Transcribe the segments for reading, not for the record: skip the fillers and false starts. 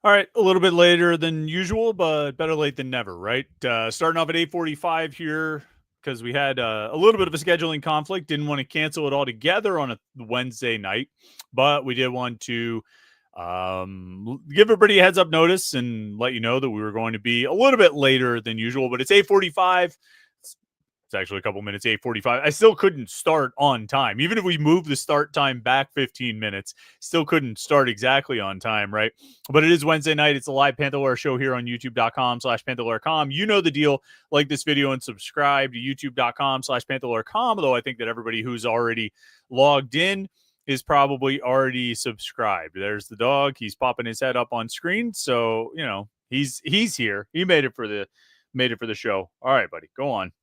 All right, a little bit later than usual, but better late than never, right? Starting off at 8:45 here because we had a little bit of a scheduling conflict. Didn't want to cancel it all together on a Wednesday night, but we did want to give everybody a heads up notice and let you know that we were going to be a little bit later than usual. But it's 8:45. It's actually a couple minutes, 8:45. I still couldn't start on time. Even if we moved the start time back 15 minutes, still couldn't start exactly on time, right? But it is Wednesday night. It's a live Panther-Lair show here on youtube.com/Panther-Lair.com. You know the deal. Like this video and subscribe to youtube.com/Panther-Lair.com, although I think that everybody who's already logged in is probably already subscribed. There's the dog. He's popping his head up on screen. So, he's here. He made it for the show. All right, buddy. Go on.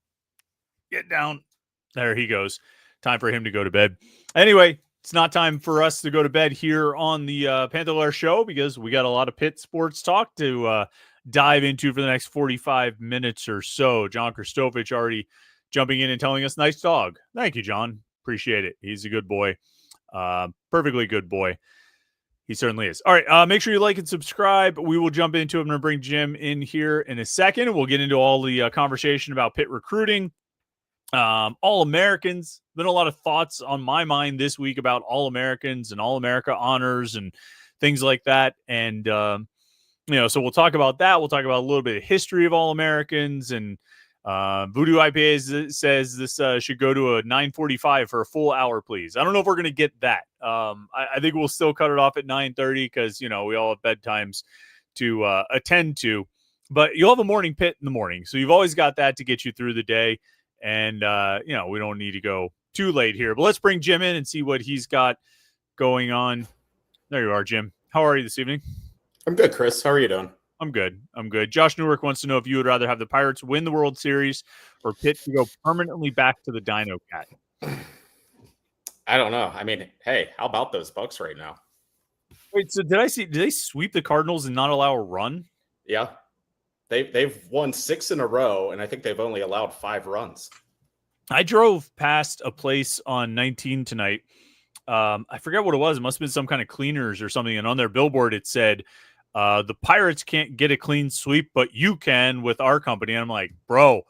Get down. There he goes. Time for him to go to bed. Anyway, it's not time for us to go to bed here on the Panther-Lair show because we got a lot of Pitt sports talk to dive into for the next 45 minutes or so. John Kristovich already jumping in and telling us, nice dog. Thank you, John. Appreciate it. He's a good boy. Perfectly good boy. He certainly is. All right, make sure you like and subscribe. We will jump into it. I'm going to bring Jim in here in a second. We'll get into all the conversation about Pitt recruiting. All-Americans. Been a lot of thoughts on my mind this week about All-Americans and All-America honors and things like that. And, so we'll talk about that. We'll talk about a little bit of history of All-Americans. And Voodoo IPA says this should go to a 9:45 for a full hour, please. I don't know if we're going to get that. I think we'll still cut it off at 9:30 because, we all have bedtimes to attend to. But you'll have a morning Pitt in the morning. So you've always got that to get you through the day. And, we don't need to go too late here. But let's bring Jim in and see what he's got going on. There you are, Jim. How are you this evening? I'm good, Chris. How are you doing? I'm good. Josh Newark wants to know if you would rather have the Pirates win the World Series or Pitt to go permanently back to the Dino Cat. I don't know. I mean, hey, how about those Bucks right now? Wait, so did they sweep the Cardinals and not allow a run? Yeah. They've won 6 in a row, and I think they've only allowed 5 runs. I drove past a place on 19 tonight. I forget what it was. It must have been some kind of cleaners or something. And on their billboard, it said, the Pirates can't get a clean sweep, but you can with our company. And I'm like, bro,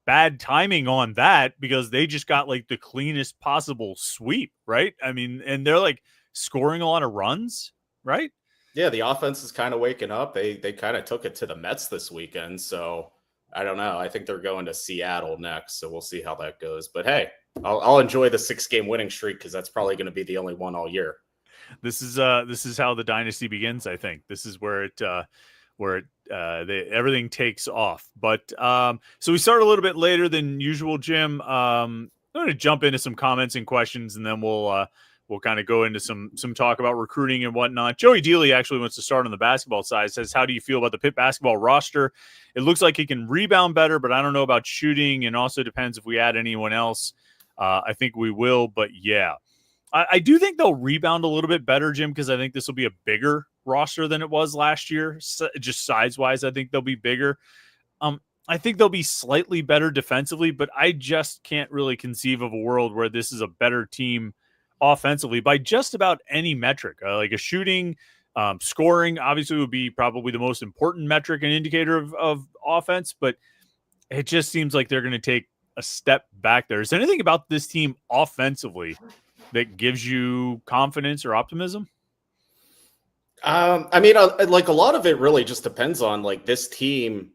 bad timing on that because they just got like the cleanest possible sweep, right? I mean, and they're like scoring a lot of runs, right? Yeah, the offense is kind of waking up. They kind of took it to the Mets this weekend. So I don't know. I think they're going to Seattle next. So we'll see how that goes. But hey, I'll enjoy the 6-game winning streak because that's probably going to be the only one all year. This is how the dynasty begins. I think this is where everything takes off. But so we start a little bit later than usual, Jim. I'm going to jump into some comments and questions, and then we'll kind of go into some talk about recruiting and whatnot. Joey Dealey actually wants to start on the basketball side. Says, how do you feel about the Pitt basketball roster? It looks like he can rebound better, but I don't know about shooting, and also depends if we add anyone else. I think we will, but yeah. I do think they'll rebound a little bit better, Jim, because I think this will be a bigger roster than it was last year. So just size-wise, I think they'll be bigger. I think they'll be slightly better defensively, but I just can't really conceive of a world where this is a better team offensively by just about any metric. Like a shooting, scoring, obviously would be probably the most important metric and indicator of offense, but it just seems like they're going to take a step back there. Is there anything about this team offensively that gives you confidence or optimism? I mean, like a lot of it really just depends on like this team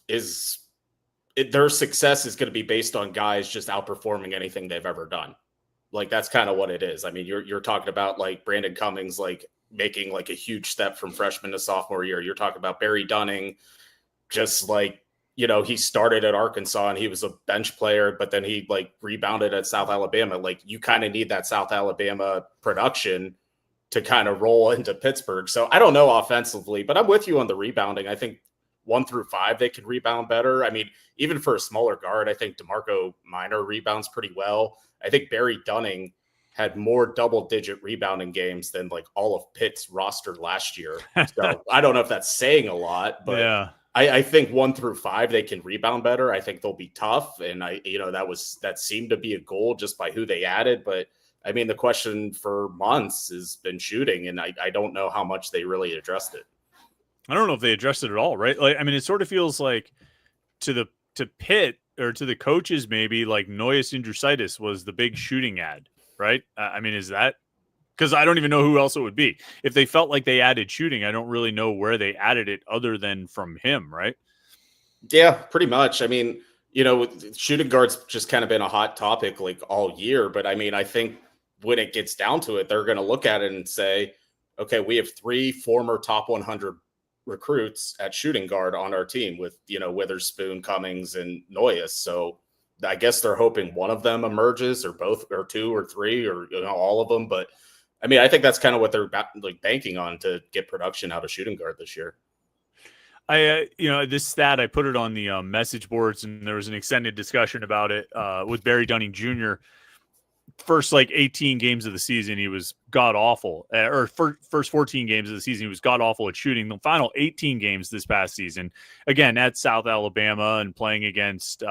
their success is going to be based on guys just outperforming anything they've ever done. Like that's kind of what it is. I mean, you're talking about like Brandon Cummings, like making like a huge step from freshman to sophomore year. You're talking about Barry Dunning, just like, he started at Arkansas and he was a bench player, but then he like rebounded at South Alabama. Like you kind of need that South Alabama production to kind of roll into Pittsburgh. So I don't know offensively, but I'm with you on the rebounding. I think 1 through 5, they can rebound better. I mean, even for a smaller guard, I think DeMarco Minor rebounds pretty well. I think Barry Dunning had more double-digit rebounding games than like all of Pitt's roster last year. So I don't know if that's saying a lot, but yeah. I think 1 through 5, they can rebound better. I think they'll be tough. And that seemed to be a goal just by who they added. But I mean, the question for months has been shooting, and I don't know how much they really addressed it. I don't know if they addressed it at all, right? Like, I mean, it sort of feels like to Pitt or to the coaches, maybe like Neues Indrusitis was the big shooting ad, right? I mean, is that because I don't even know who else it would be. If they felt like they added shooting, I don't really know where they added it other than from him, right? Yeah, pretty much. I mean, shooting guards just kind of been a hot topic like all year. But I mean, I think when it gets down to it, they're going to look at it and say, okay, we have 3 former top 100 recruits at shooting guard on our team with, Witherspoon, Cummings, and Noyes. So I guess they're hoping one of them emerges, or both, or 2 or 3, or all of them. But I mean, I think that's kind of what they're like banking on to get production out of shooting guard this year. This stat, I put it on the message boards, and there was an extended discussion about it with Barry Dunning Jr. First, 18 games of the season, he was god awful. First 14 games of the season, he was god awful at shooting. The final 18 games this past season, again at South Alabama and playing against.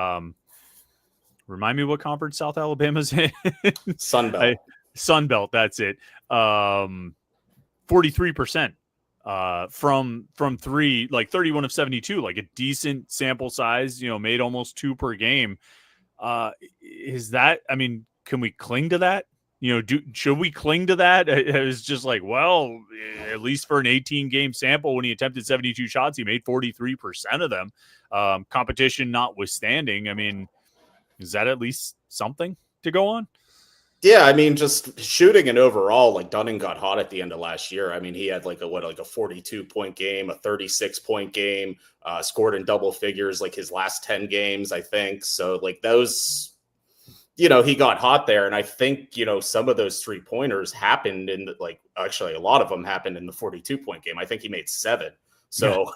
Remind me what conference South Alabama's in? Sun Belt. Sun Belt. That's it. 43%. From 3, 31 of 72, like a decent sample size, made almost 2 per game. Is that, I mean, can we cling to that? Should we cling to that? It's just like, well, at least for an 18 game sample, when he attempted 72 shots, he made 43% of them. Competition notwithstanding, I mean, is that at least something to go on? Yeah, I mean, just shooting and overall, like Dunning got hot at the end of last year. I mean, he had like a 42-point game, a 36-point game, scored in double figures like his last 10 games, I think. So like those, he got hot there. And I think, some of those 3-pointers happened actually a lot of them happened in the 42-point game. I think he made 7. So,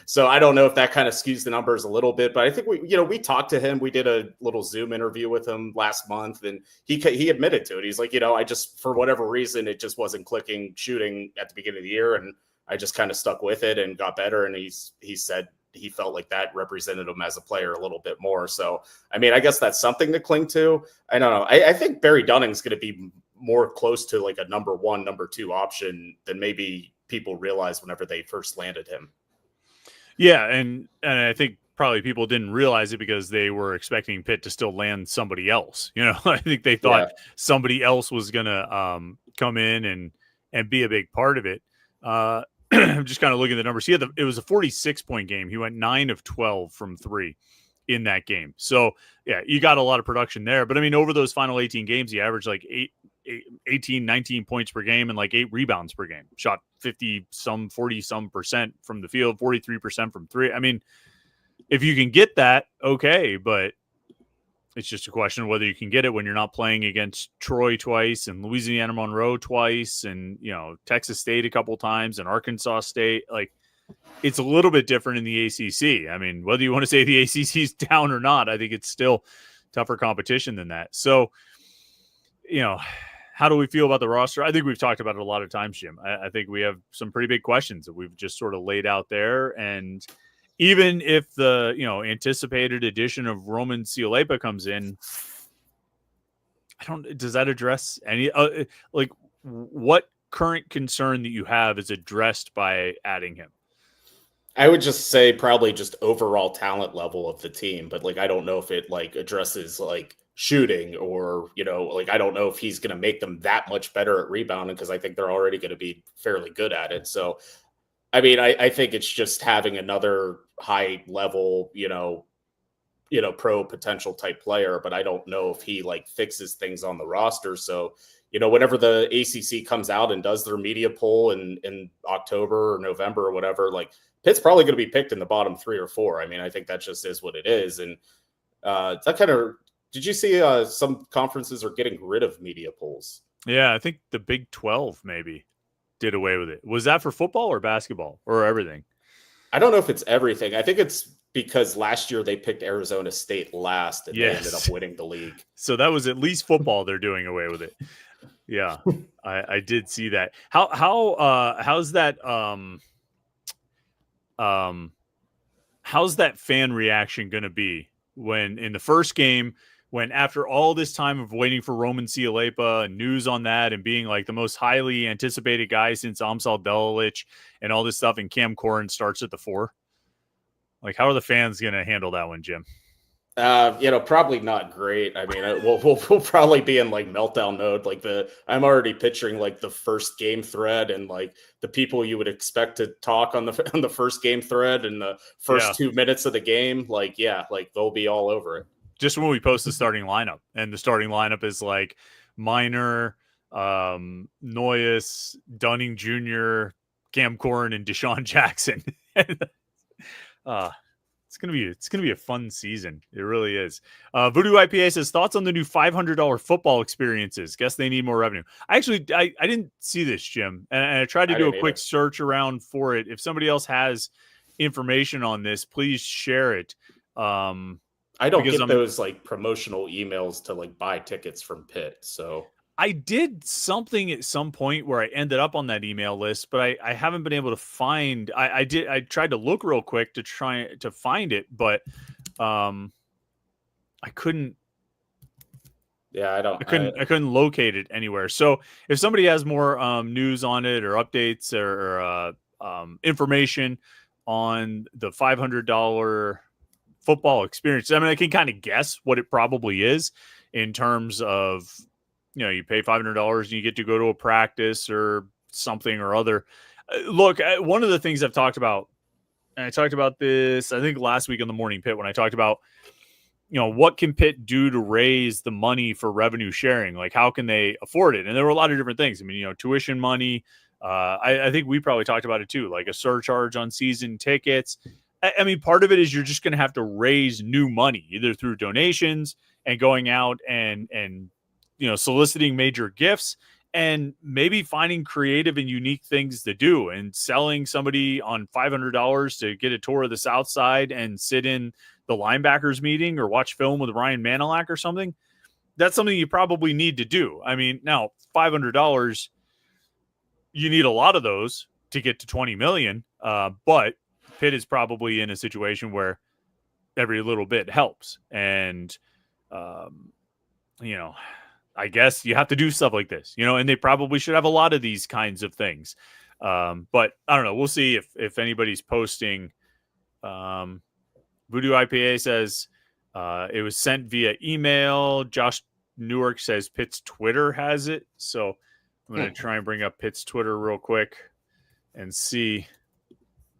so I don't know if that kind of skews the numbers a little bit, but I think we talked to him. We did a little Zoom interview with him last month, and he admitted to it. He's like, I just, for whatever reason, it just wasn't clicking shooting at the beginning of the year, and I just kind of stuck with it and got better. And he said he felt like that represented him as a player a little bit more. So, I mean, I guess that's something to cling to. I don't know. I think Barry Dunning's going to be more close to like a number 1, number 2 option than maybe people realized whenever they first landed him. Yeah, and I think probably people didn't realize it because they were expecting Pitt to still land somebody else. I think they thought somebody else was gonna come in and be a big part of it. I'm just kind of looking at the numbers. It was a 46-point game. He went 9 of 12 from 3 in that game. So yeah, you got a lot of production there. But I mean, over those final 18 games, he averaged like 18, 19 points per game and like 8 rebounds per game. Shot 40% from the field, 43% from 3. I mean, if you can get that, okay, but it's just a question of whether you can get it when you're not playing against Troy twice and Louisiana Monroe twice and, Texas State a couple times and Arkansas State. Like, it's a little bit different in the ACC. I mean, whether you want to say the ACC is down or not, I think it's still tougher competition than that. So, how do we feel about the roster? I think we've talked about it a lot of times, Jim. I think we have some pretty big questions that we've just sort of laid out there. And even if the, anticipated addition of Roman Cialepa comes in, does that address any, what current concern that you have is addressed by adding him? I would just say probably just overall talent level of the team, but I don't know if it addresses shooting or, I don't know if he's going to make them that much better at rebounding, because I think they're already going to be fairly good at it. So, I mean, I think it's just having another high level, pro potential type player, but I don't know if he fixes things on the roster. So, whenever the ACC comes out and does their media poll in October or November or whatever, Pitt's probably going to be picked in the bottom 3 or 4. I mean, I think that just is what it is. And that kind of, did you see some conferences are getting rid of media polls? Yeah, I think the Big 12 maybe did away with it. Was that for football or basketball or everything? I don't know if it's everything. I think it's because last year they picked Arizona State last and they ended up winning the league. So that was at least football. They're doing away with it. Yeah, I did see that. How's that? How's that fan reaction going to be when in the first game when after all this time of waiting for Roman Cialepa and news on that and being like the most highly anticipated guy since Amsal Delilich and all this stuff, and Cam Corrin starts at the 4? Like, how are the fans going to handle that one, Jim? Probably not great. I mean, we'll probably be in like meltdown mode. Like I'm already picturing like the first game thread and like the people you would expect to talk on the first game thread and the first 2 minutes of the game. Like, like they'll be all over it. Just when we post the starting lineup, and the starting lineup is like Minor, Noyes, Dunning Jr., Cam Corrin, and Deshaun Jackson. It's gonna be a fun season. It really is. Voodoo IPA says thoughts on the new $500 football experiences. Guess they need more revenue. I didn't see this, Jim, and I tried to do a quick search around for it. If somebody else has information on this, please share it. I don't get those like promotional emails to like buy tickets from Pitt. So I did something at some point where I ended up on that email list, but I haven't been able to find. I tried to look real quick to try to find it, but I couldn't. Yeah, I couldn't locate it anywhere. So if somebody has more news on it or updates or information on the $500 football experience, I mean, I can kind of guess what it probably is in terms of, you pay $500 and you get to go to a practice or something or other. Look, one of the things I've talked about, and I talked about this, I think last week on the Morning Pit, when I talked about, what can Pitt do to raise the money for revenue sharing? Like, how can they afford it? And there were a lot of different things. I mean, tuition money. I think we probably talked about it too, like a surcharge on season tickets. I mean, part of it is you're just going to have to raise new money, either through donations and going out and soliciting major gifts, and maybe finding creative and unique things to do, and selling somebody on $500 to get a tour of the South Side and sit in the linebackers meeting or watch film with Ryan Manilak or something. That's something you probably need to do. I mean, now $500, you need a lot of those to get to 20 million. But Pitt is probably in a situation where every little bit helps. And, I guess you have to do stuff like this, and they probably should have a lot of these kinds of things. But I don't know. We'll see if anybody's posting. Voodoo IPA says it was sent via email. Josh Newark says Pitt's Twitter has it. So I'm going to try and bring up Pitt's Twitter real quick and see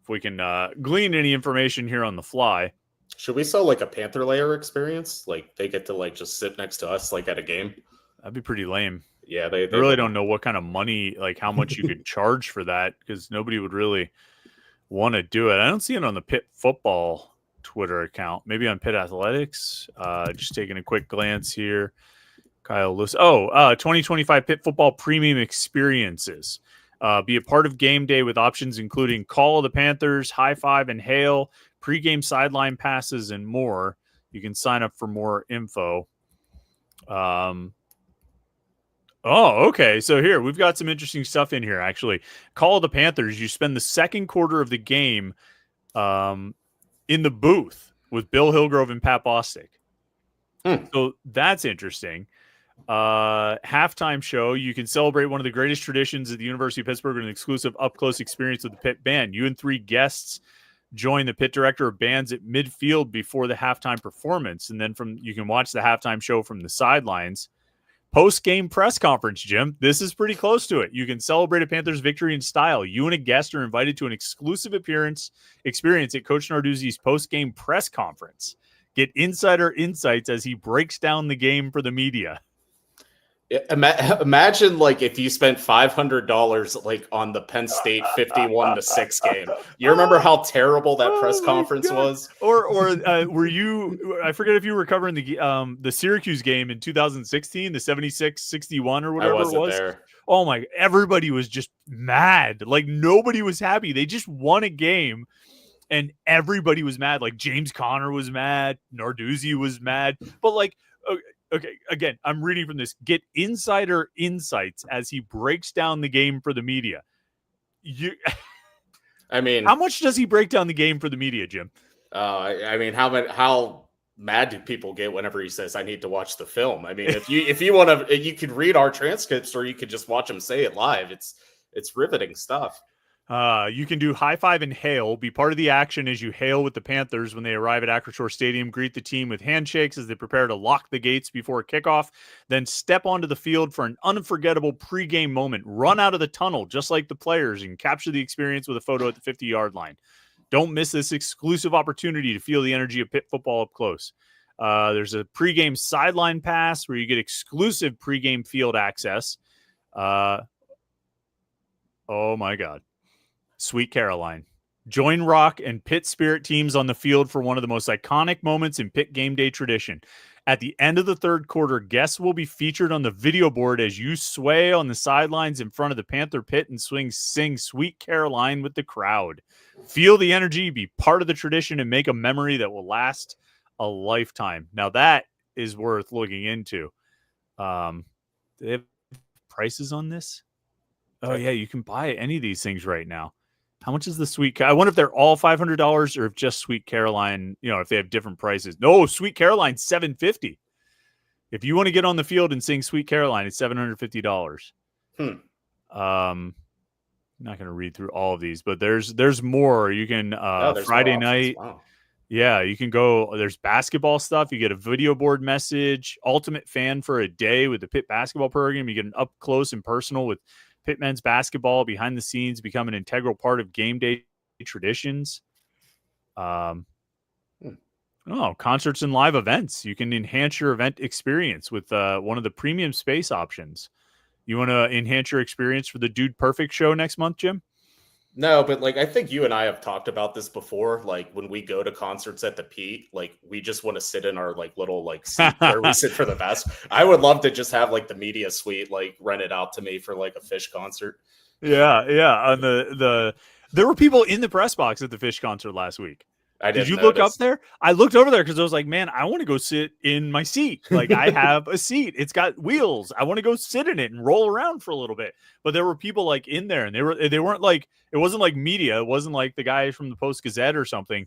if we can glean any information here on the fly. Should we sell like a Panther-Lair experience? Like they get to like just sit next to us like at a game? That'd be pretty lame. Yeah, they really don't know what kind of money, like how much you could charge for that, because nobody would really want to do it. I don't see it on the Pitt football Twitter account. Maybe on Pitt Athletics. Just taking a quick glance here. Kyle Lewis. 2025 Pitt football premium experiences. Be a part of game day with options including Call of the Panthers, High Five and Hail, pregame sideline passes, and more. You can sign up for more info. Okay. So here, we've got some interesting stuff in here, actually. Call of the Panthers. You spend the second quarter of the game in the booth with Bill Hillgrove and Pat Bostic. So that's interesting. Halftime show. You can celebrate one of the greatest traditions at the University of Pittsburgh with an exclusive up-close experience with the Pitt Band. You and 3 guests join the Pitt director of bands at midfield before the halftime performance. And then you can watch the halftime show from the sidelines. Post-game press conference, Jim. This is pretty close to it. You can celebrate a Panthers victory in style. You and a guest are invited to an exclusive experience at Coach Narduzzi's post-game press conference. Get insider insights as he breaks down the game for the media. Imagine like if you spent $500 like on the Penn State 51-6 game. You remember how terrible that press conference was? Or were you? I forget if you were covering the Syracuse game in 2016, the 76-61 or whatever it was. There. Oh my! Everybody was just mad. Like nobody was happy. They just won a game, and everybody was mad. Like James Conner was mad. Narduzzi was mad. But like. Okay, again, I'm reading from this. Get insider insights as he breaks down the game for the media. I mean, how much does he break down the game for the media, Jim? I mean, how mad do people get whenever he says, I need to watch the film? I mean, if you want to, you could read our transcripts or you could just watch him say it live. It's riveting stuff. You can do high five and hail. Be part of the action as you hail with the Panthers when they arrive at Acrisure Stadium. Greet the team with handshakes as they prepare to lock the gates before kickoff. Then step onto the field for an unforgettable pregame moment. Run out of the tunnel just like the players and capture the experience with a photo at the 50-yard line. Don't miss this exclusive opportunity to feel the energy of Pitt football up close. There's a pregame sideline pass where you get exclusive pregame field access. Oh, my God. Sweet Caroline. Join Rock and Pitt Spirit teams on the field for one of the most iconic moments in Pitt game day tradition. At the end of the third quarter, guests will be featured on the video board as you sway on the sidelines in front of the Panther pit and sing Sweet Caroline with the crowd. Feel the energy, be part of the tradition, and make a memory that will last a lifetime. Now that is worth looking into. Do they have prices on this? Oh, yeah, you can buy any of these things right now. How much is the Sweet? I wonder if they're all $500 or if just Sweet Caroline, if they have different prices. No, Sweet Caroline, $750. If you want to get on the field and sing Sweet Caroline, it's $750. I'm not going to read through all of these, but there's more. You can Friday night. Wow. Yeah, you can go. There's basketball stuff. You get a video board message, ultimate fan for a day with the Pitt basketball program. You get an up close and personal with Pitt men's basketball behind the scenes, become an integral part of game day traditions. Concerts and live events. You can enhance your event experience with one of the premium space options. You want to enhance your experience for the Dude Perfect show next month, Jim? No, but I think you and I have talked about this before. When we go to concerts at the Pete, we just want to sit in our little seat where we sit for the best. I would love to just have the media suite rented out to me for a Fish concert. Yeah. On there were people in the press box at the Fish concert last week. Did you look up there? I looked over there because I was like, man, I want to go sit in my seat. I have a seat. It's got wheels. I want to go sit in it and roll around for a little bit. But there were people in there, and they weren't it wasn't like media. It wasn't like the guy from the Post-Gazette or something.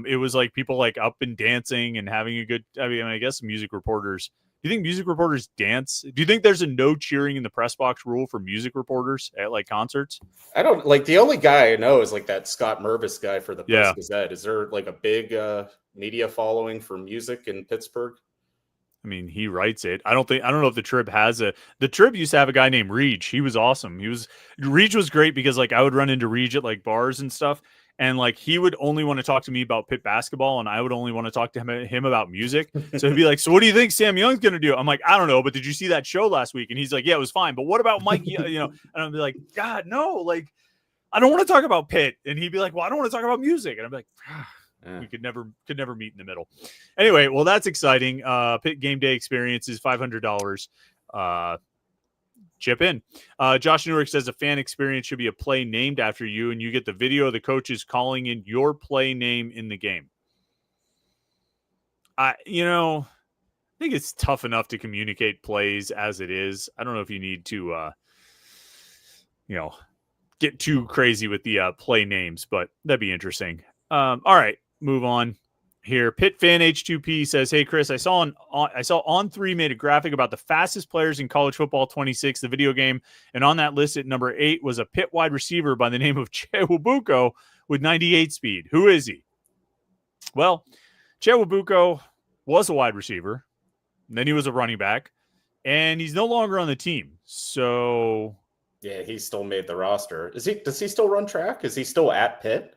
It was people up and dancing and having a good. I guess music reporters. Do you think music reporters dance? Do you think there's a no cheering in the press box rule for music reporters at concerts? I don't the only guy I know is that Scott Mervis guy for the Post-Gazette. Is there a big media following for music in Pittsburgh? I mean, he writes it. I don't know if the Trib has the Trib used to have a guy named Reach. He was awesome. Reach was great because I would run into Reach at bars and stuff. And he would only want to talk to me about Pitt basketball, and I would only want to talk to him about music. So he'd be like, "So what do you think Sam Young's going to do?" I'm like, "I don't know, but did you see that show last week?" And he's like, "Yeah, it was fine, but what about Mike?" And I'd be like, "God, no, I don't want to talk about Pitt." And he'd be like, "Well, I don't want to talk about music." And I'd be like, we could never meet in the middle. Anyway, well, that's exciting. Pitt game day experience is $500. Chip in. Josh Newark says a fan experience should be a play named after you, and you get the video of the coaches calling in your play name in the game. I think it's tough enough to communicate plays as it is. I don't know if you need to, get too crazy with the play names, but that'd be interesting. All right, move on. Here, Pitt fan H2P says, "Hey Chris, I saw On3 made a graphic about the fastest players in college football 26, the video game, and on that list at number 8 was a Pitt wide receiver by the name of Chewabuko with 98 speed. Who is he?" Well, Chewabuko was a wide receiver, and then he was a running back, and he's no longer on the team. So, yeah, he still made the roster. Does he still run track? Is he still at Pitt?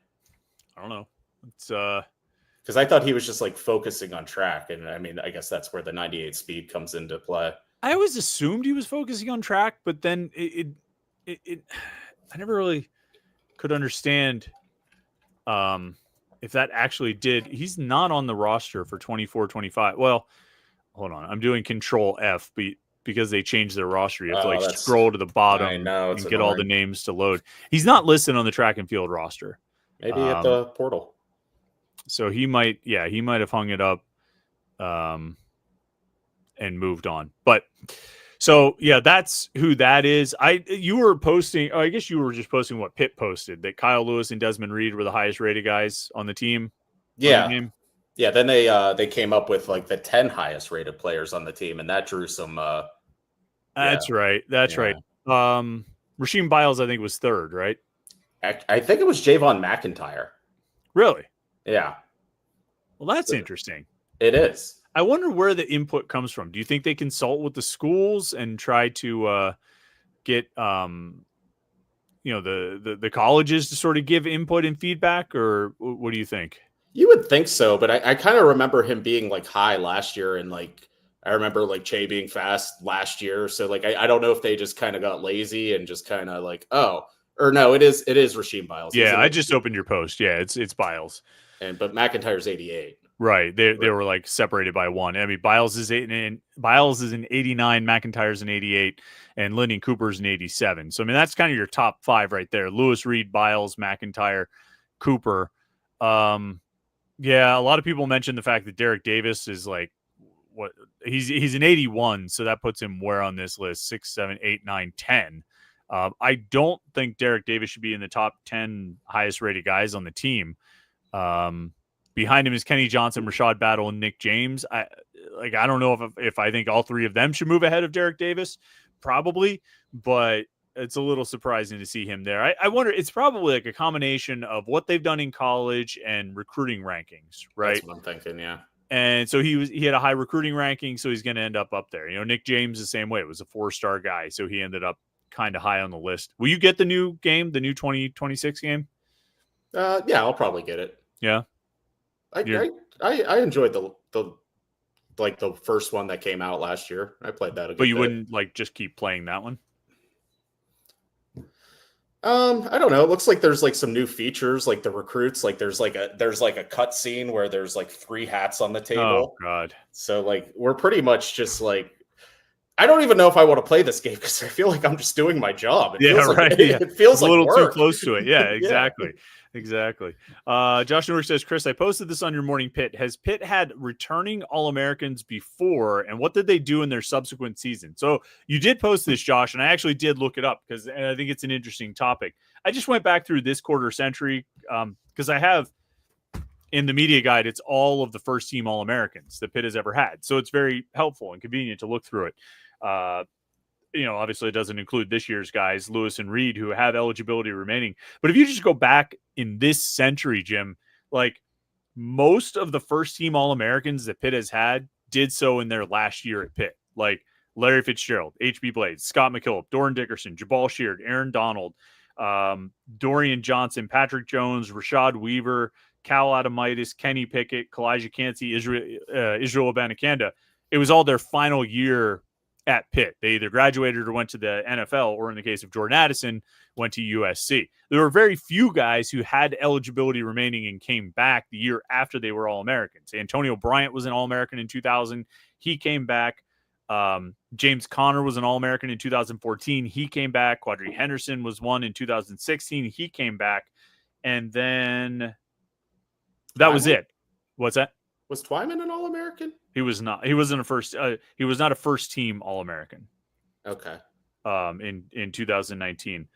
I don't know. It's because I thought he was just focusing on track. And I guess that's where the 98 speed comes into play. I always assumed he was focusing on track, but then I never really could understand if that actually did. He's not on the roster for 24-25. Well, hold on. I'm doing Control F, because they changed their roster. You have to scroll to the bottom and get all the names to load. He's not listed on the track and field roster. Maybe at the portal. So he might have hung it up and moved on. But so, yeah, that's who that is. You were posting, I guess you were just posting what Pitt posted, that Kyle Lewis and Desmond Reed were the highest rated guys on the team. Yeah. Yeah, then they came up with like the 10 highest rated players on the team, and that drew some That's right. That's yeah. right. Rasheem Biles, I think, was third, right? I think it was Javon McIntyre. Really? Yeah. Well, that's So interesting. it is. I wonder where the input comes from. Do you think they consult with the schools and try to get the colleges to sort of give input and feedback, or what do you think? You would think so, but I kind of remember him being like high last year, and like I remember like Che being fast last year. So like I don't know if they just kind of got lazy and just kind of like, oh, or no, it is Rasheem Biles. Yeah, I just opened your post. Yeah, it's Biles. But McIntyre's 88. Right. They were like separated by one. I mean, Biles is an 89, McIntyre's an 88, and Lyndon Cooper's an 87. So I mean, that's kind of your top five right there. Lewis, Reed, Biles, McIntyre, Cooper. Yeah, a lot of people mentioned the fact that Derek Davis is like what he's an 81, so that puts him where on this list? 6, 7, 8, 9, 10. I don't think Derek Davis should be in the top 10 highest rated guys on the team. Behind him is Kenny Johnson, Rashad Battle, and Nick James. I don't know if I think all three of them should move ahead of Derek Davis, probably, but it's a little surprising to see him there. I wonder, it's probably like a combination of what they've done in college and recruiting rankings, right? That's what I'm thinking, yeah. And so he had a high recruiting ranking, so he's going to end up there. You know, Nick James the same way. It was a 4-star guy, so he ended up kind of high on the list. Will you get the new game, the new 2026 game? Yeah, I'll probably get it. Yeah. I enjoyed the first one that came out last year. I played that a good But you bit. wouldn't like just keep playing that one? I don't know. It looks like there's like some new features, like the recruits. Like there's like a cut scene where there's like 3 hats on the table. Oh God! So like we're pretty much just like, I don't even know if I want to play this game because I feel like I'm just doing my job. It feels right. Like, it feels it's like a little work. too close to it. Yeah, exactly. Exactly. Josh Newark says, Chris, I posted this on your morning Pitt. Has Pitt had returning All-Americans before, and what did they do in their subsequent season? So you did post this, Josh, and I actually did look it up because I think it's an interesting topic. I just went back through this quarter century because I have in the media guide, it's all of the first team All-Americans that Pitt has ever had. So it's very helpful and convenient to look through it. Obviously it doesn't include this year's guys, Lewis and Reed, who have eligibility remaining. But if you just go back in this century, Jim, like most of the first team All-Americans that Pitt has had did so in their last year at Pitt. Like Larry Fitzgerald, H.B. Blades, Scott McKillop, Doran Dickerson, Jabal Sheard, Aaron Donald, Dorian Johnson, Patrick Jones, Rashad Weaver, Cal Adamitis, Kenny Pickett, Kalijah Cansey, Israel Abanikanda. It was all their final year at Pitt. They either graduated or went to the NFL, or in the case of Jordan Addison, went to USC. There were very few guys who had eligibility remaining and came back the year after they were All-Americans. Antonio Bryant was an All-American in 2000. He came back. James Conner was an All-American in 2014. He came back. Quadri Henderson was one in 2016. He came back. And then that was it. What's that? Was Twyman an All-American? He was not. He wasn't a first. He was not a first team All-American. Okay. In 2019.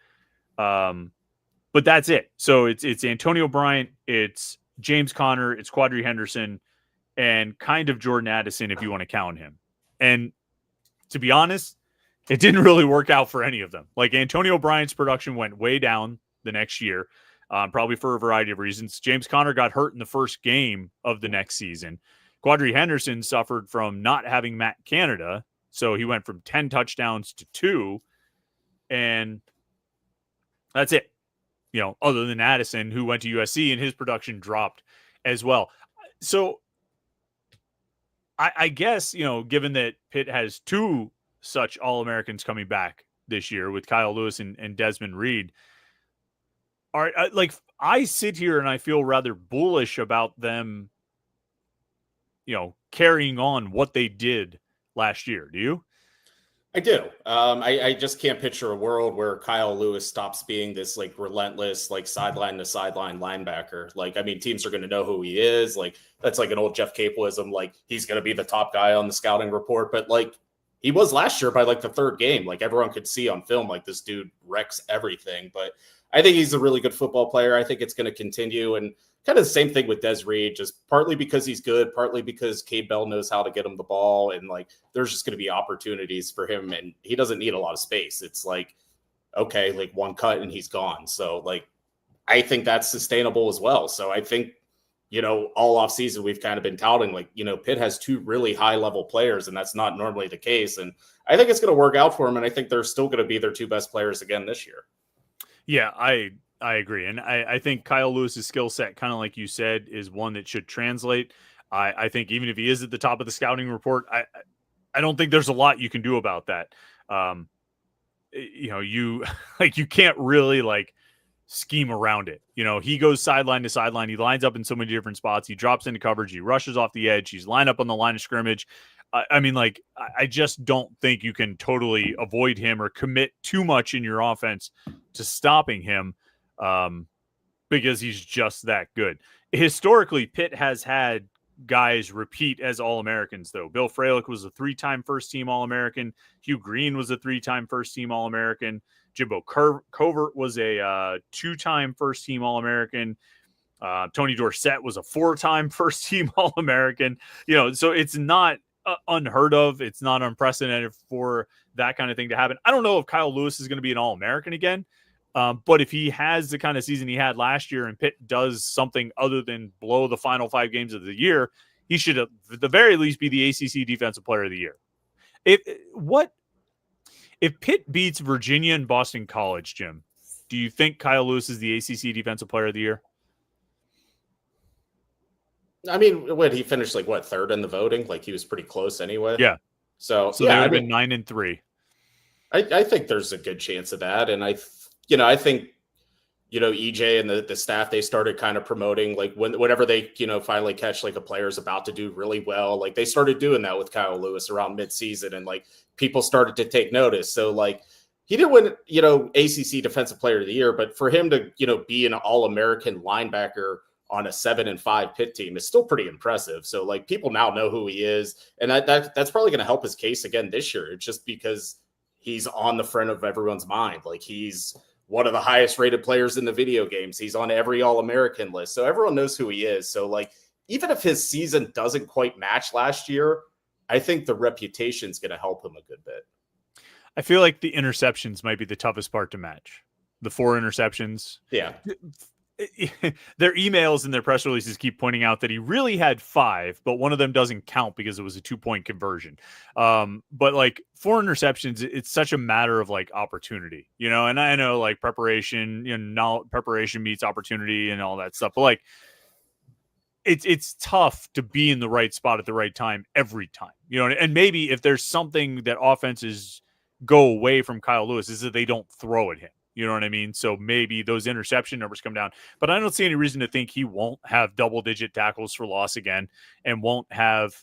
But that's it. So it's Antonio Bryant, it's James Conner, it's Quadri Henderson, and kind of Jordan Addison if you want to count him. And to be honest, it didn't really work out for any of them. Like Antonio Bryant's production went way down the next year, probably for a variety of reasons. James Conner got hurt in the first game of the next season. Quadri Henderson suffered from not having Matt Canada, so he went from 10 touchdowns to 2, and that's it. Other than Addison, who went to USC, and his production dropped as well. So I guess, given that Pitt has 2 such All-Americans coming back this year with Kyle Lewis and Desmond Reed, I sit here and I feel rather bullish about them, carrying on what they did last year. Do you? I do. I just can't picture a world where Kyle Lewis stops being this like relentless, like sideline to sideline linebacker. Like, I mean, teams are going to know who he is. Like, that's like an old Jeff Capellism. Like, he's going to be the top guy on the scouting report. But like, he was last year by like the 3rd game. Like, everyone could see on film, like this dude wrecks everything. But I think he's a really good football player. I think it's going to continue. And kind of the same thing with Des Reed, just partly because he's good, partly because Cade Bell knows how to get him the ball. And like, there's just going to be opportunities for him, and he doesn't need a lot of space. It's like, okay, like one cut and he's gone. So like, I think that's sustainable as well. So I think, all off season, we've kind of been touting like, Pitt has two really high level players, and that's not normally the case. And I think it's going to work out for him. And I think they're still going to be their two best players again this year. Yeah, I agree. And I think Kyle Lewis's skill set, kind of like you said, is one that should translate. I think even if he is at the top of the scouting report, I don't think there's a lot you can do about that. You you can't really like scheme around it. He goes sideline to sideline. He lines up in so many different spots. He drops into coverage. He rushes off the edge. He's lined up on the line of scrimmage. I just don't think you can totally avoid him or commit too much in your offense to stopping him because he's just that good. Historically, Pitt has had guys repeat as All-Americans, though. Bill Fralick was a 3-time first-team All-American. Hugh Green was a 3-time first-team All-American. Jimbo Covert was a 2-time first-team All-American. Tony Dorsett was a 4-time first-team All-American. So it's not unheard of. It's not unprecedented for that kind of thing to happen. I don't know if Kyle Lewis is going to be an All-American again, but if he has the kind of season he had last year and Pitt does something other than blow the final 5 games of the year, he should at the very least be the ACC Defensive Player of the Year. If Pitt beats Virginia and Boston College, Jim, do you think Kyle Lewis is the ACC Defensive Player of the Year? I mean, when he finished like third in the voting, like he was pretty close anyway. Yeah. So they would have been 9-3. I think there's a good chance of that. And I think, EJ and the staff, they started kind of promoting like whenever they, finally catch like a player's about to do really well, like they started doing that with Kyle Lewis around midseason, and like people started to take notice. So like he didn't win, ACC Defensive Player of the Year, but for him to, be an All-American linebacker on a 7-5 Pitt team is still pretty impressive. So like people now know who he is, and that's probably going to help his case again this year. It's just because he's on the front of everyone's mind. Like he's one of the highest rated players in the video games. He's on every All-American list. So everyone knows who he is. So like, even if his season doesn't quite match last year, I think the reputation is going to help him a good bit. I feel like the interceptions might be the toughest part to match. The 4 interceptions. Yeah. Their emails and their press releases keep pointing out that he really had 5, but one of them doesn't count because it was a 2-point conversion. But like 4 interceptions, it's such a matter of like opportunity, and I know like preparation, preparation meets opportunity and all that stuff, but like it's tough to be in the right spot at the right time every time, and maybe if there's something that offenses go away from Kyle Lewis is that they don't throw at him. You know what I mean? So maybe those interception numbers come down, but I don't see any reason to think he won't have double-digit tackles for loss again and won't have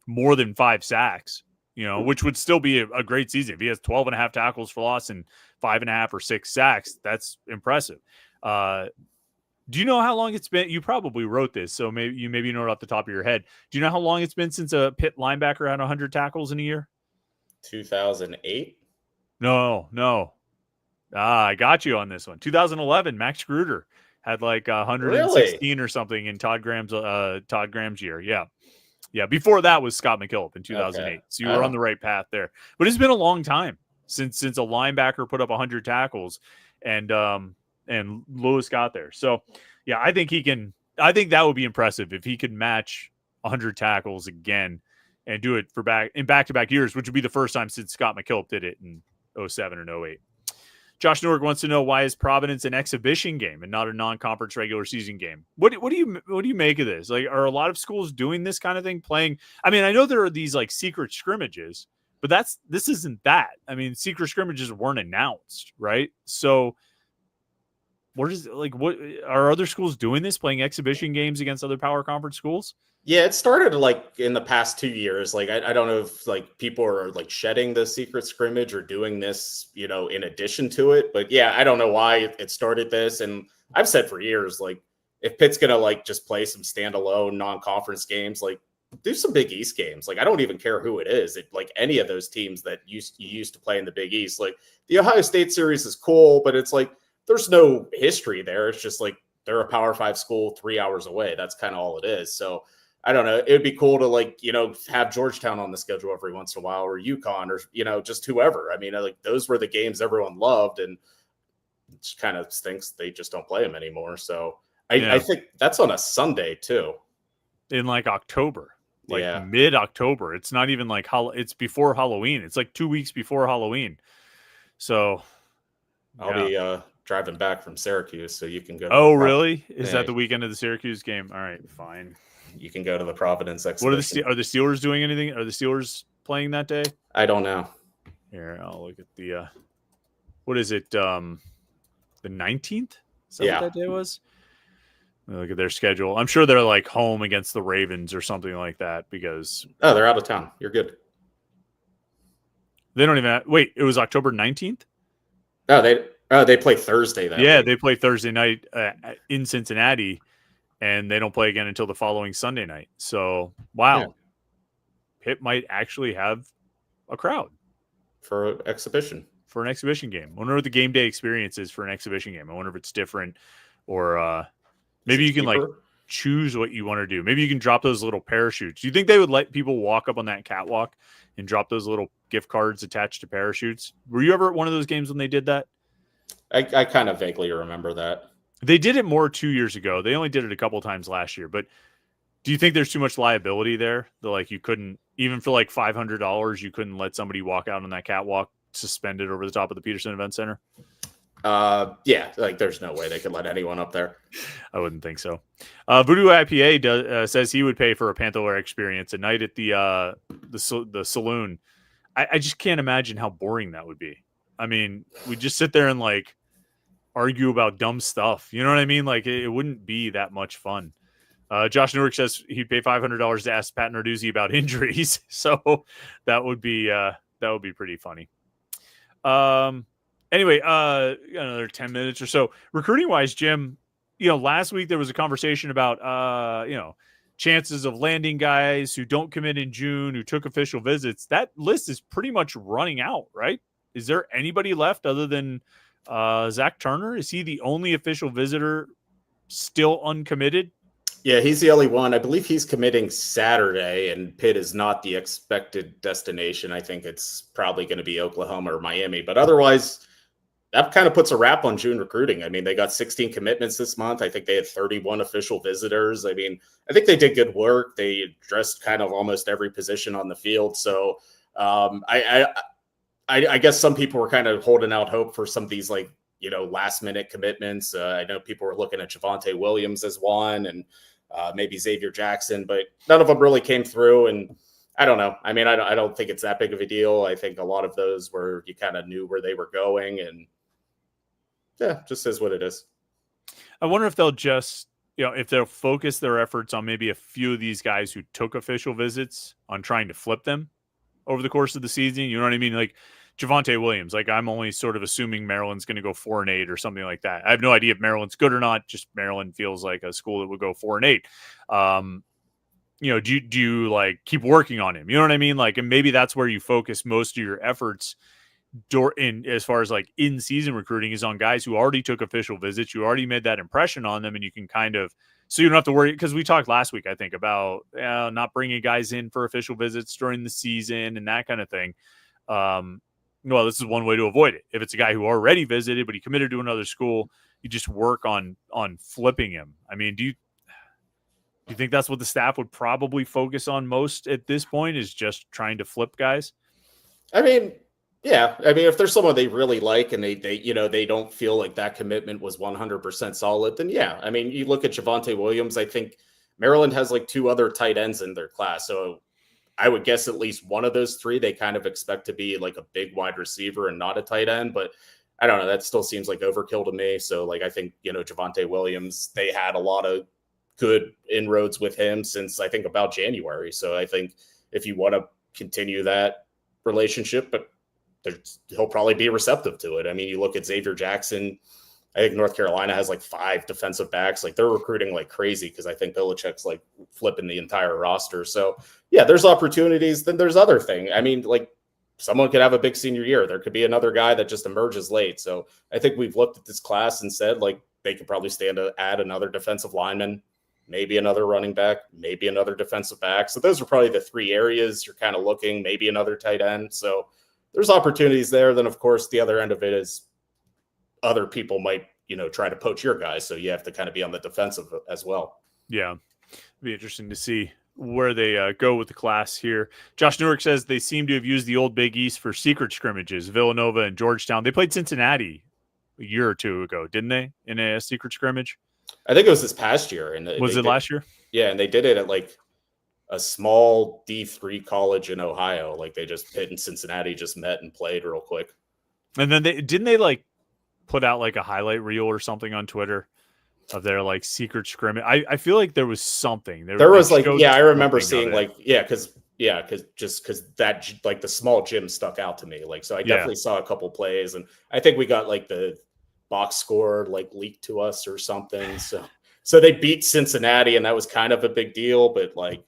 more than 5 sacks, which would still be a great season. If he has 12.5 tackles for loss and 5.5 or 6 sacks, that's impressive. Do you know how long it's been? You probably wrote this, so maybe you know it off the top of your head. Do you know how long it's been since a Pitt linebacker had 100 tackles in a year? 2008? No. I got you on this one. 2011, Max Gruder had like 116 or something in Todd Graham's year. Yeah. Before that was Scott McKillop in 2008. Okay. So you were on the right path there. But it's been a long time since a linebacker put up 100 tackles, and Lewis got there. So yeah, I think that would be impressive if he could match 100 tackles again and do it in back-to-back years, which would be the first time since Scott McKillop did it in 07 and 08. Josh Newark wants to know, why is Providence an exhibition game and not a non-conference regular season game? What do you make of this? Like, are a lot of schools doing this kind of thing, playing? I mean, I know there are these like secret scrimmages, but this isn't that. I mean, secret scrimmages weren't announced, right? So what are other schools doing this, playing exhibition games against other power conference schools? Yeah, it started like in the past 2 years. Like, I don't know if like people are like shedding the secret scrimmage or doing this, in addition to it. But yeah, I don't know why it started this. And I've said for years, like, if Pitt's going to like just play some standalone non-conference games, like do some Big East games. Like, I don't even care who it is. Like any of those teams that you used to play in the Big East, like the Ohio State series is cool, but it's like, there's no history there. It's just like they're a Power 5 school 3 hours away. That's kind of all it is. So I don't know. It would be cool to like, have Georgetown on the schedule every once in a while, or UConn, or, just whoever. I mean, like those were the games everyone loved, and it just kind of stinks they just don't play them anymore. So I think that's on a Sunday too. In like October, like mid-October. It's not even like it's before Halloween. It's like 2 weeks before Halloween. So I'll be driving back from Syracuse, so you can go. Oh, really? Is that the weekend of the Syracuse game? All right, fine. You can go to the Providence exhibition. Are the Steelers doing anything? Are the Steelers playing that day? I don't know. Here, I'll look at the what is it? The 19th? Is that what that day was? Look at their schedule. I'm sure they're like home against the Ravens or something like that because they're out of town. You're good. They don't even wait. It was October 19th. No, they play Thursday. They play Thursday night in Cincinnati, and they don't play again until the following Sunday night. So wow, Pitt might actually have a crowd for an exhibition game. I wonder what the game day experience is for an exhibition game. I wonder if it's different or. Maybe you can like choose what you want to do. Maybe you can drop those little parachutes. Do you think they would let people walk up on that catwalk and drop those little gift cards attached to parachutes? Were you ever at one of those games when they did that? I kind of vaguely remember that. They did it more 2 years ago. They only did it a couple times last year. But do you think there's too much liability there? That like you couldn't, even for like $500, you couldn't let somebody walk out on that catwalk suspended over the top of the Peterson Event Center? Like there's no way they could let anyone up there. I wouldn't think so. Voodoo IPA says he would pay for a Panther-Lair experience a night at the saloon. I just can't imagine how boring that would be. I mean, we just sit there and like argue about dumb stuff. You know what I mean? Like it wouldn't be that much fun. Josh Newark says he'd pay $500 to ask Pat Narduzzi about injuries. So that would be pretty funny. Anyway, another 10 minutes or so. Recruiting wise, Jim, last week there was a conversation about, chances of landing guys who don't commit in June, who took official visits. That list is pretty much running out, right? Is there anybody left other than Zach Turner? Is he the only official visitor still uncommitted? Yeah, he's the only one. I believe he's committing Saturday, and Pitt is not the expected destination. I think it's probably going to be Oklahoma or Miami. But otherwise, that kind of puts a wrap on June recruiting. I mean, they got 16 commitments this month. I think they had 31 official visitors. I mean, I think they did good work. They addressed kind of almost every position on the field. So I guess some people were kind of holding out hope for some of these like, last minute commitments. I know people were looking at Javonte Williams as one and maybe Xavier Jackson, but none of them really came through. And I don't know. I mean, I don't think it's that big of a deal. I think a lot of those were, you kind of knew where they were going, and just is what it is. I wonder if they'll just, if they'll focus their efforts on maybe a few of these guys who took official visits on trying to flip them over the course of the season. You know what I mean? Like Javonte Williams, like I'm only sort of assuming Maryland's going to go 4-8 or something like that. I have no idea if Maryland's good or not. Just Maryland feels like a school that would go 4-8. Do you like keep working on him? You know what I mean? Like, and maybe that's where you focus most of your efforts in as far as like in season recruiting is on guys who already took official visits. You already made that impression on them, and you can kind of, so you don't have to worry, because we talked last week, I think, about not bringing guys in for official visits during the season and that kind of thing. Well, this is one way to avoid it. If it's a guy who already visited, but he committed to another school, you just work on flipping him. I mean, do you think that's what the staff would probably focus on most at this point, is just trying to flip guys? I mean, yeah. I mean, if there's someone they really like and they don't feel like that commitment was 100% solid, then yeah. I mean, you look at Javonte Williams, I think Maryland has like 2 other tight ends in their class. So I would guess at least one of those 3 they kind of expect to be like a big wide receiver and not a tight end. But I don't know. That still seems like overkill to me. So like, I think, Javonte Williams, they had a lot of good inroads with him since I think about January. So I think if you want to continue that relationship, but he'll probably be receptive to it. I mean, you look at Xavier Jackson, I think North Carolina has like 5 defensive backs. Like they're recruiting like crazy because I think Belichick's like flipping the entire roster. So yeah, there's opportunities. Then there's other thing. I mean, like someone could have a big senior year. There could be another guy that just emerges late. So I think we've looked at this class and said, like, they could probably stand to add another defensive lineman, maybe another running back, maybe another defensive back. So those are probably the three areas you're kind of looking, maybe another tight end. So there's opportunities there. Then, of course, the other end of it is other people might, try to poach your guys. So you have to kind of be on the defensive as well. Yeah. It'd be interesting to see where they go with the class here. Josh Newark says they seem to have used the old Big East for secret scrimmages. Villanova and Georgetown. They played Cincinnati a year or two ago, didn't they? In a secret scrimmage? I think it was this past year. And was it last year? Yeah, and they did it at like a small D3 college in Ohio. Like they just Pitt and Cincinnati just met and played real quick. And then they like put out like a highlight reel or something on Twitter of their like secret scrimmage. I feel like there was something. There was like, yeah, I remember seeing like, because that like the small gym stuck out to me. Like, so I definitely saw a couple plays, and I think we got like the box score like leaked to us or something. So they beat Cincinnati, and that was kind of a big deal, but like,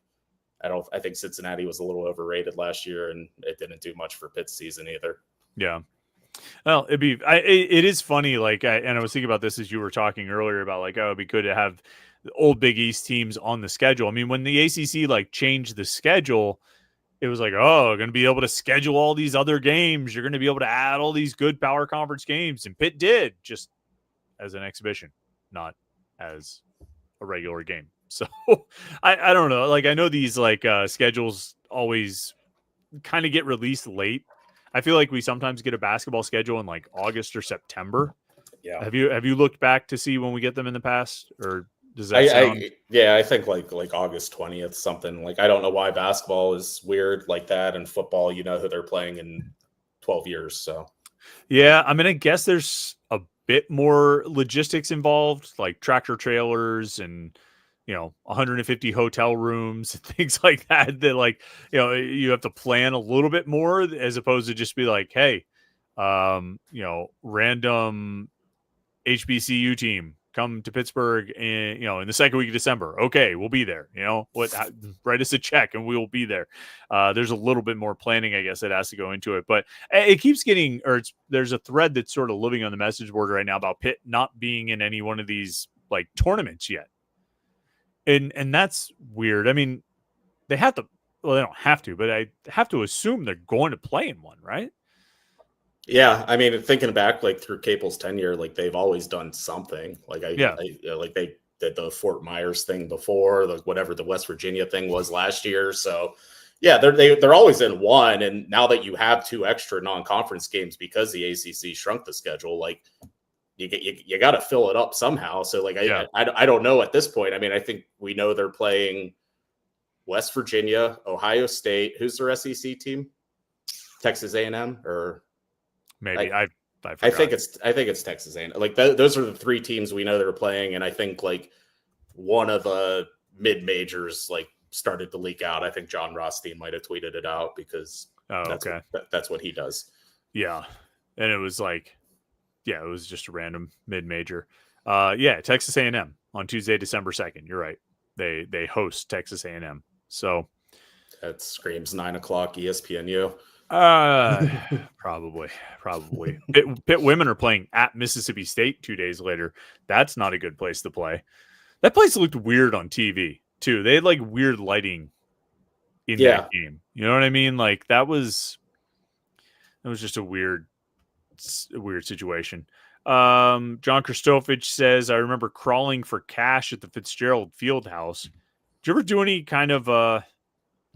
I think Cincinnati was a little overrated last year, and it didn't do much for Pitt's season either. Yeah. Well, it is funny. Like, and I was thinking about this as you were talking earlier about like, oh, it'd be good to have the old Big East teams on the schedule. I mean, when the ACC like changed the schedule, it was like, oh, going to be able to schedule all these other games. You're going to be able to add all these good power conference games, and Pitt did, just as an exhibition, not as a regular game. So I don't know. Like, I know these like schedules always kind of get released late. I feel like we sometimes get a basketball schedule in like August or September. Yeah. Have you looked back to see when we get them in the past, or does that I think like August 20th, something. Like, I don't know why basketball is weird like that, and football, who they're playing in 12 years. So yeah, I mean, I guess there's a bit more logistics involved, like tractor trailers and 150 hotel rooms and things like that, like, you have to plan a little bit more as opposed to just be like, hey, random HBCU team come to Pittsburgh in the second week of December. Okay, we'll be there. Write us a check and we will be there. There's a little bit more planning, I guess, that has to go into it, but it keeps getting, there's a thread that's sort of living on the message board right now about Pitt not being in any one of these like tournaments yet. And that's weird. I mean, they have to. Well, they don't have to, but I have to assume they're going to play in one, right? Yeah, I mean, thinking back like through Capel's tenure, like they've always done something. Like like they did the Fort Myers thing before, like whatever the West Virginia thing was last year. So yeah, they're always in one. And now that you have two extra non-conference games because the ACC shrunk the schedule, like. You got to fill it up somehow. So like, I don't know at this point. I mean, I think we know they're playing West Virginia, Ohio State. Who's their SEC team? Texas A&M, or maybe I think it's Texas A&M. Like those are the three teams we know they're playing. And I think like one of the mid majors like started to leak out. I think John Rothstein might have tweeted it out because that's what he does. Yeah. And it was like, yeah, it was just a random mid-major. Texas A&M on Tuesday, December 2nd. You're right. They host Texas A&M. So that screams 9:00 ESPNU. Probably. Pitt women are playing at Mississippi State 2 days later. That's not a good place to play. That place looked weird on TV too. They had like weird lighting in that game. You know what I mean? Like that was just a weird situation. John Christofich says, I remember crawling for cash at the Fitzgerald Fieldhouse. Did you ever do any kind of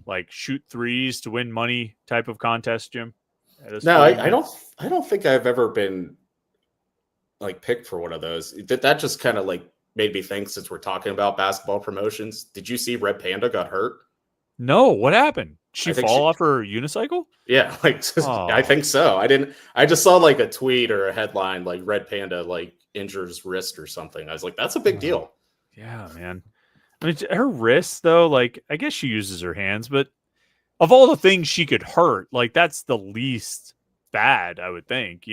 like shoot threes to win money type of contest, Jim? No, I don't think I've ever been like picked for one of those. That just kind of like made me think, since we're talking about basketball promotions, did you see Red Panda got hurt? No, what happened? She fall off her unicycle? Yeah, I think so. I just saw like a tweet or a headline like Red Panda like injures wrist or something. I was like, that's a big deal. Yeah, man. I mean, her wrist though, like I guess she uses her hands, but of all the things she could hurt, like that's the least bad, I would think,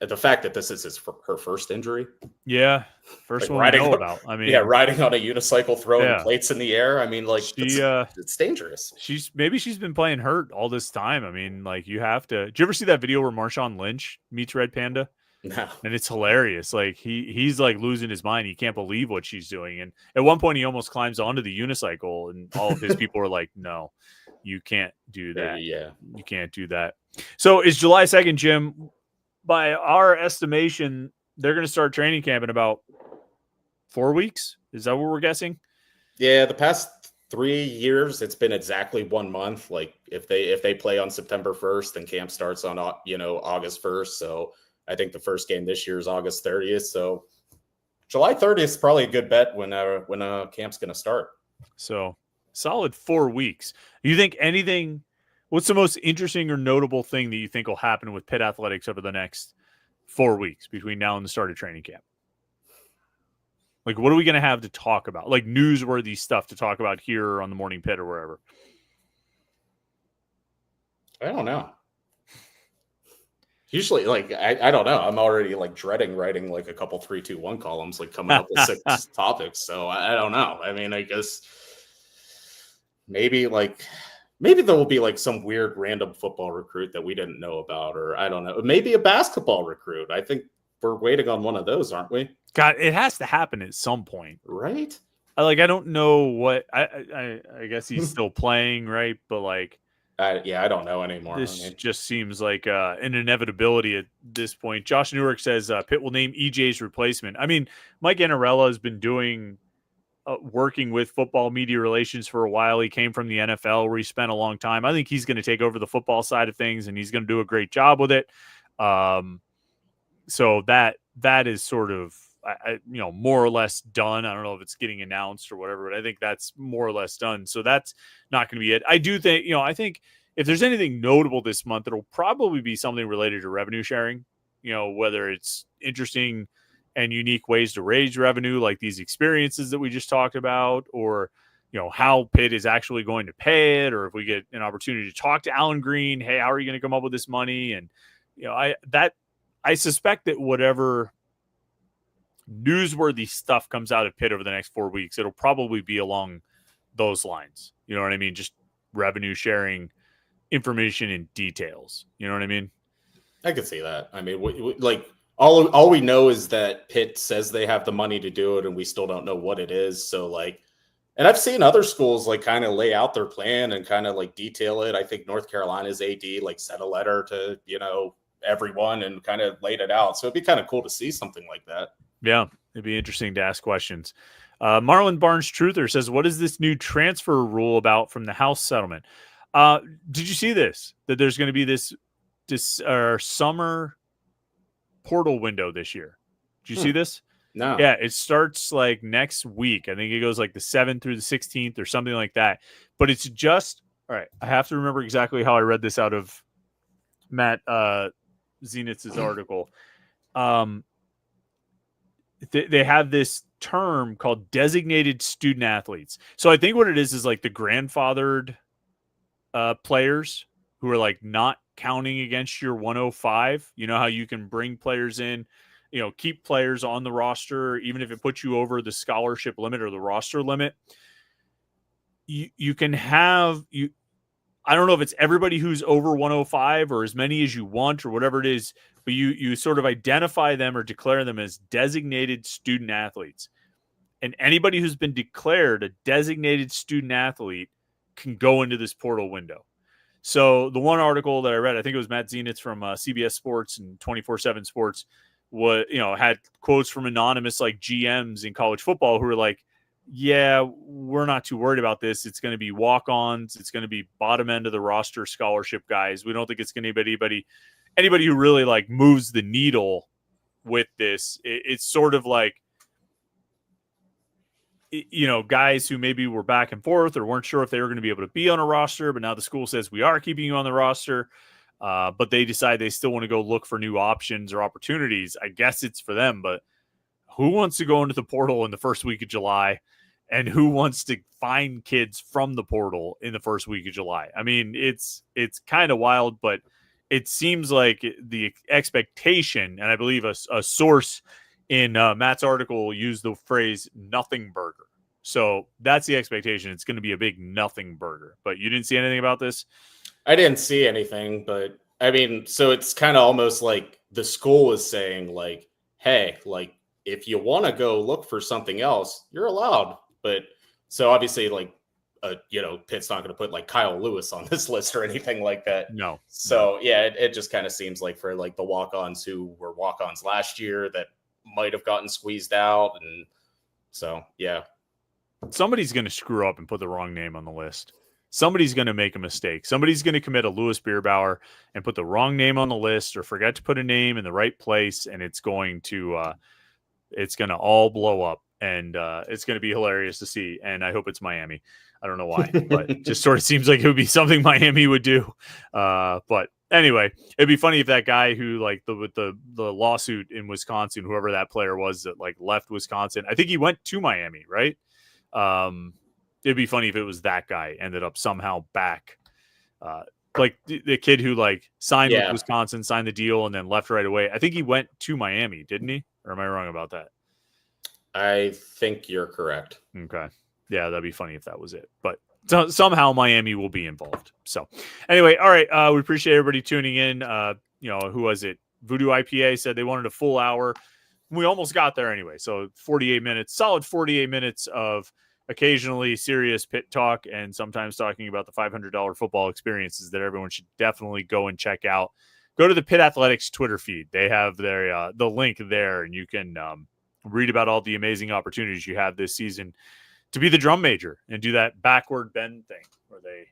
the fact that this is her first injury. Yeah. First Like one we know about. I mean, riding on a unicycle, throwing yeah. plates in the air. I mean, like it's dangerous. She's been playing hurt all this time. I mean, like you have to. Did you ever see that video where Marshawn Lynch meets Red Panda? No. And it's hilarious. Like he's like losing his mind. He can't believe what she's doing. And at one point he almost climbs onto the unicycle and all of his people are like, no, you can't do that. Yeah. You can't do that. So it's July 2nd, Jim. By our estimation, they're going to start training camp in about 4 weeks. Is that what we're guessing? Yeah. The past 3 years, it's been exactly 1 month. Like if they play on September 1st, then camp starts on, August 1st. So I think the first game this year is August 30th. So July 30th is probably a good bet when camp's going to start. So solid 4 weeks. You think what's the most interesting or notable thing that you think will happen with Pitt athletics over the next 4 weeks between now and the start of training camp? Like, what are we going to have to talk about? Like newsworthy stuff to talk about here on the Morning Pitt or wherever? I don't know. Usually, like, I don't know. I'm already like dreading writing like a couple 3-2-1 columns, like coming up with 6 topics. So I don't know. I mean, I guess maybe there will be like some weird random football recruit that we didn't know about, or I don't know. Maybe a basketball recruit. I think we're waiting on one of those, aren't we? God, it has to happen at some point, right? I don't know what. I guess he's still playing, right? But like. I don't know anymore. This just seems like an inevitability at this point. Josh Newark says Pitt will name EJ's replacement. I mean, Mike Annarella has been working with football media relations for a while. He came from the NFL where he spent a long time. I think he's going to take over the football side of things, and he's going to do a great job with it. So that is sort of more or less done. I don't know if it's getting announced or whatever, but I think that's more or less done. So that's not going to be it. I do think, I think if there's anything notable this month, it'll probably be something related to revenue sharing, whether it's interesting and unique ways to raise revenue, like these experiences that we just talked about, or, how Pitt is actually going to pay it, or if we get an opportunity to talk to Alan Green, hey, how are you going to come up with this money? And, I suspect that whatever newsworthy stuff comes out of Pitt over the next 4 weeks, it'll probably be along those lines. You know what I mean? Just revenue sharing information and details. You know what I mean? I could see that. I mean, all we know is that Pitt says they have the money to do it, and we still don't know what it is. So and I've seen other schools kind of lay out their plan and kind of detail it. I think North Carolina's AD sent a letter to, everyone and kind of laid it out. So it'd be kind of cool to see something like that. Yeah, it'd be interesting to ask questions. Marlon Barnes Truther says, what is this new transfer rule about from the House settlement? Did you see this? That there's going to be this summer portal window this year. Did you see this? No. Yeah, it starts next week. I think it goes the 7th through the 16th or something like that. But it's just, all right, I have to remember exactly how I read this out of Matt Zenitz's article. They have this term called designated student athletes. So I think what it is the grandfathered players who are not counting against your 105. You know how you can bring players in, keep players on the roster, even if it puts you over the scholarship limit or the roster limit. You can have I don't know if it's everybody who's over 105 or as many as you want or whatever it is, but you sort of identify them or declare them as designated student athletes. And anybody who's been declared a designated student athlete can go into this portal window. So the one article that I read, I think it was Matt Zenitz from CBS Sports and 24/7 Sports, had quotes from anonymous GMs in college football who were yeah, we're not too worried about this. It's going to be walk-ons. It's going to be bottom end of the roster scholarship guys. We don't think it's going to be anybody who really moves the needle with this. It's sort of guys who maybe were back and forth or weren't sure if they were going to be able to be on a roster, but now the school says we are keeping you on the roster. But they decide they still want to go look for new options or opportunities. I guess it's for them, but who wants to go into the portal in the first week of July? And who wants to find kids from the portal in the first week of July? I mean, it's kind of wild, but it seems like the expectation, and I believe a source in Matt's article used the phrase nothing burger. So that's the expectation. It's going to be a big nothing burger. But you didn't see anything about this? I didn't see anything, but I mean, so it's kind of almost like the school is saying, like, hey, like, if you want to go look for something else, you're allowed. But so obviously, like, Pitt's not going to put like Kyle Lewis on this list or anything like that. No. So yeah, it just kind of seems like for like the walk-ons who were walk-ons last year that might have gotten squeezed out. And so, yeah. Somebody's going to screw up and put the wrong name on the list. Somebody's going to make a mistake. Somebody's going to commit a Louis Bierbauer and put the wrong name on the list or forget to put a name in the right place. And it's going to all blow up, and it's going to be hilarious to see. And I hope it's Miami. I don't know why, but it just sort of seems like it would be something Miami would do. But anyway, it'd be funny if that guy who like with the lawsuit in Wisconsin, whoever that player was that like left Wisconsin, I think he went to Miami, right? It'd be funny if it was that guy ended up somehow back. Like the kid who like signed with Wisconsin, signed the deal, and then left right away. I think he went to Miami, didn't he? Or am I wrong about that? I think you're correct. Okay. Yeah, that'd be funny if that was it. But somehow Miami will be involved. So anyway, all right. We appreciate everybody tuning in. Who was it? Voodoo IPA said they wanted a full hour. We almost got there anyway. So 48 minutes, solid 48 minutes of occasionally serious Pitt talk and sometimes talking about the $500 football experiences that everyone should definitely go and check out. Go to the Pitt Athletics Twitter feed. They have their the link there, and you can read about all the amazing opportunities you have this season to be the drum major and do that backward bend thing where they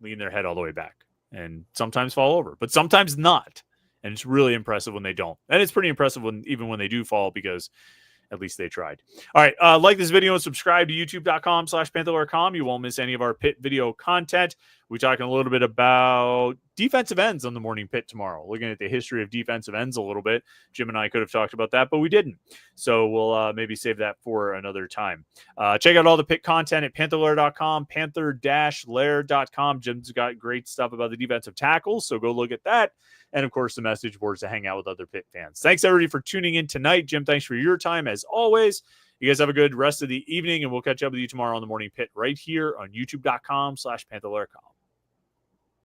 lean their head all the way back and sometimes fall over, but sometimes not. And it's really impressive when they don't. And it's pretty impressive even when they do fall, because at least they tried. All right. Like this video and subscribe to youtube.com/Panther-Lair.com. You won't miss any of our Pitt video content. We're talking a little bit about defensive ends on the Morning Pit tomorrow, looking at the history of defensive ends a little bit. Jim and I could have talked about that, but we didn't. So we'll maybe save that for another time. Check out all the Pitt content at Panther-Lair.com, Panther-Lair.com. Jim's got great stuff about the defensive tackles, so go look at that. And, of course, the message boards to hang out with other Pitt fans. Thanks, everybody, for tuning in tonight. Jim, thanks for your time, as always. You guys have a good rest of the evening, and we'll catch up with you tomorrow on the Morning Pit right here on youtube.com/Panther-Lair.com.